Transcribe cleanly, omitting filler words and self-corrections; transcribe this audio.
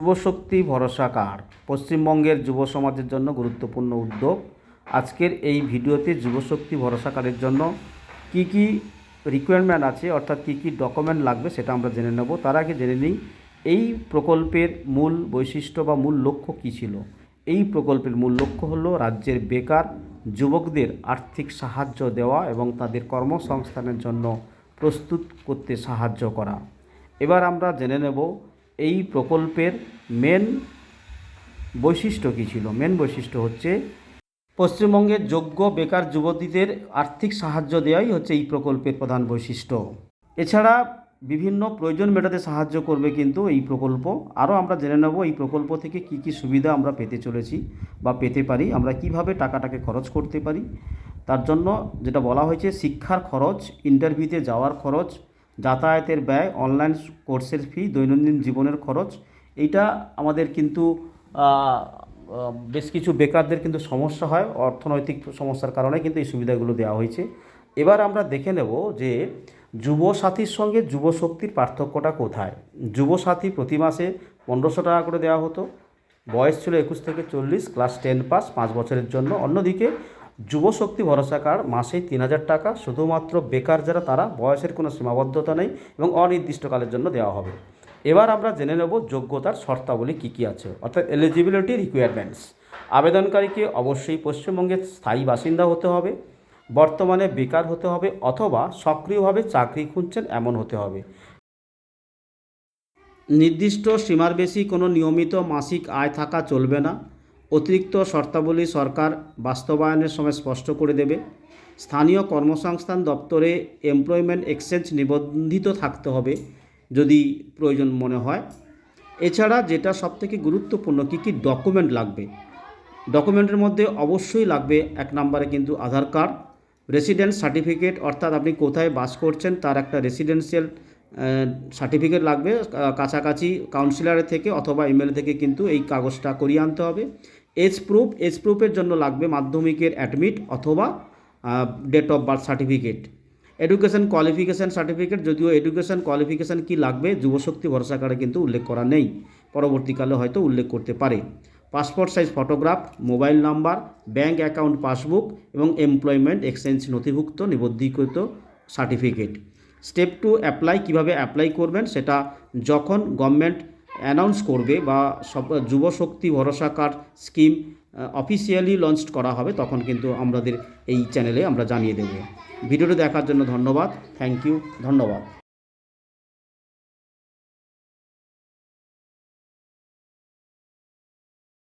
যুবশক্তি ভরসা কার? পশ্চিমবঙ্গের যুব সমাজের জন্য গুরুত্বপূর্ণ উদ্যোগ। আজকের এই ভিডিওতে যুবশক্তি ভরসা কারের জন্য কি কি রিকোয়ারমেন্ট আছে, অর্থাৎ কি কি ডকুমেন্ট লাগবে সেটা আমরা জেনে নেব। তার আগে জেনে নিই এই প্রকল্পের মূল বৈশিষ্ট্য বা মূল লক্ষ্য কী ছিল। এই প্রকল্পের মূল লক্ষ্য হলো রাজ্যের বেকার যুবকদের আর্থিক সাহায্য দেওয়া এবং তাদের কর্মসংস্থানের জন্য প্রস্তুত করতে সাহায্য করা। এবার আমরা জেনে নেব এই প্রকল্পের মেন বৈশিষ্ট্য কী ছিল। মেন বৈশিষ্ট্য হচ্ছে পশ্চিমবঙ্গের যোগ্য বেকার যুবতীদের আর্থিক সাহায্য দেওয়াই হচ্ছে এই প্রকল্পের প্রধান বৈশিষ্ট্য। এছাড়া বিভিন্ন প্রয়োজন মেটাতে সাহায্য করবে কিন্তু এই প্রকল্প। আরও আমরা জেনে নেব এই প্রকল্প থেকে কি কি সুবিধা আমরা পেতে চলেছি বা পেতে পারি, আমরা কিভাবে টাকাটাকে খরচ করতে পারি। তার জন্য যেটা বলা হয়েছে, শিক্ষার খরচ, ইন্টারভিউতে যাওয়ার খরচ, যাতায়াতের ব্যয়, অনলাইন কোর্সের ফি, দৈনন্দিন জীবনের খরচ। এইটা আমাদের কিন্তু বেশ কিছু বেকারদের কিন্তু সমস্যা হয়, অর্থনৈতিক সমস্যার কারণে কিন্তু এই সুবিধাগুলো দেওয়া হয়েছে। এবার আমরা দেখে নেব যে যুবসাথীর সঙ্গে যুবশক্তির পার্থক্যটা কোথায়। যুবসাথী প্রতি মাসে 1500 টাকা করে দেওয়া হতো, বয়স ছিল 21 থেকে 40, ক্লাস 10 পাস, 5 বছরের জন্য। অন্যদিকে যুবশক্তি ভরসা কার্ড মাসে 3000 টাকা, শুধুমাত্র বেকার যারা তারা, বয়সের কোনো সীমাবদ্ধতা নেই এবং অনির্দিষ্টকালের জন্য দেওয়া হবে। এবার আমরা জেনে নেব যোগ্যতার শর্তাবলী কী কী আছে, অর্থাৎ এলিজিবিলিটি রিকোয়ারমেন্টস। আবেদনকারীকে অবশ্যই পশ্চিমবঙ্গের স্থায়ী বাসিন্দা হতে হবে, বর্তমানে বেকার হতে হবে অথবা সক্রিয়ভাবে চাকরি খুঁজছেন এমন হতে হবে। নির্দিষ্ট সীমার বেশি কোনো নিয়মিত মাসিক আয় থাকা চলবে না। অতিরিক্ত শর্তাবলী সরকার বাস্তবায়নের সময় স্পষ্ট করে দেবে। স্থানীয় কর্মসংস্থান দপ্তরে এমপ্লয়মেন্ট এক্সচেঞ্জ নিবন্ধিত থাকতে হবে যদি প্রয়োজন মনে হয়। এছাড়া যেটা সবথেকে গুরুত্বপূর্ণ, কী কী ডকুমেন্ট লাগবে। ডকুমেন্টের মধ্যে অবশ্যই লাগবে 1 নম্বরে কিন্তু আধার কার্ড, রেসিডেন্স সার্টিফিকেট, অর্থাৎ আপনি কোথায় বাস করছেন তার একটা রেসিডেন্সিয়াল সার্টিফিকেট লাগবে। কাছাকাছি কাউন্সিলরের থেকে অথবা এমএলএ থেকে কিন্তু এই কাগজটা করিয়ে আনতে হবে। এজ প্রুফের জন্য লাগবে মাধ্যমিকের অ্যাডমিট অথবা date of birth certificate. Education qualification certificate, যদিও এডুকেশন কোয়ালিফিকেশান কী লাগবে যুবশক্তি ভরসা কার্ডে কিন্তু উল্লেখ করা নেই, পরবর্তীকালে হয়তো উল্লেখ করতে পারে। Passport size photograph, mobile number, bank account passbook এবং এমপ্লয়মেন্ট এক্সচেঞ্জ নথিভুক্ত নিবন্ধীকৃত সার্টিফিকেট। Step 2 apply. কীভাবে অ্যাপ্লাই করবেন সেটা যখন গভর্নমেন্ট অ্যানাউন্স করবে বা যুবশক্তি ভরসা কার্ড স্কিম অফিসিয়ালি লঞ্চ করা হবে তখন কিন্তু আমাদের এই চ্যানেলে আমরা জানিয়ে দেব। ভিডিওটি দেখার জন্য ধন্যবাদ। থ্যাংক ইউ, ধন্যবাদ।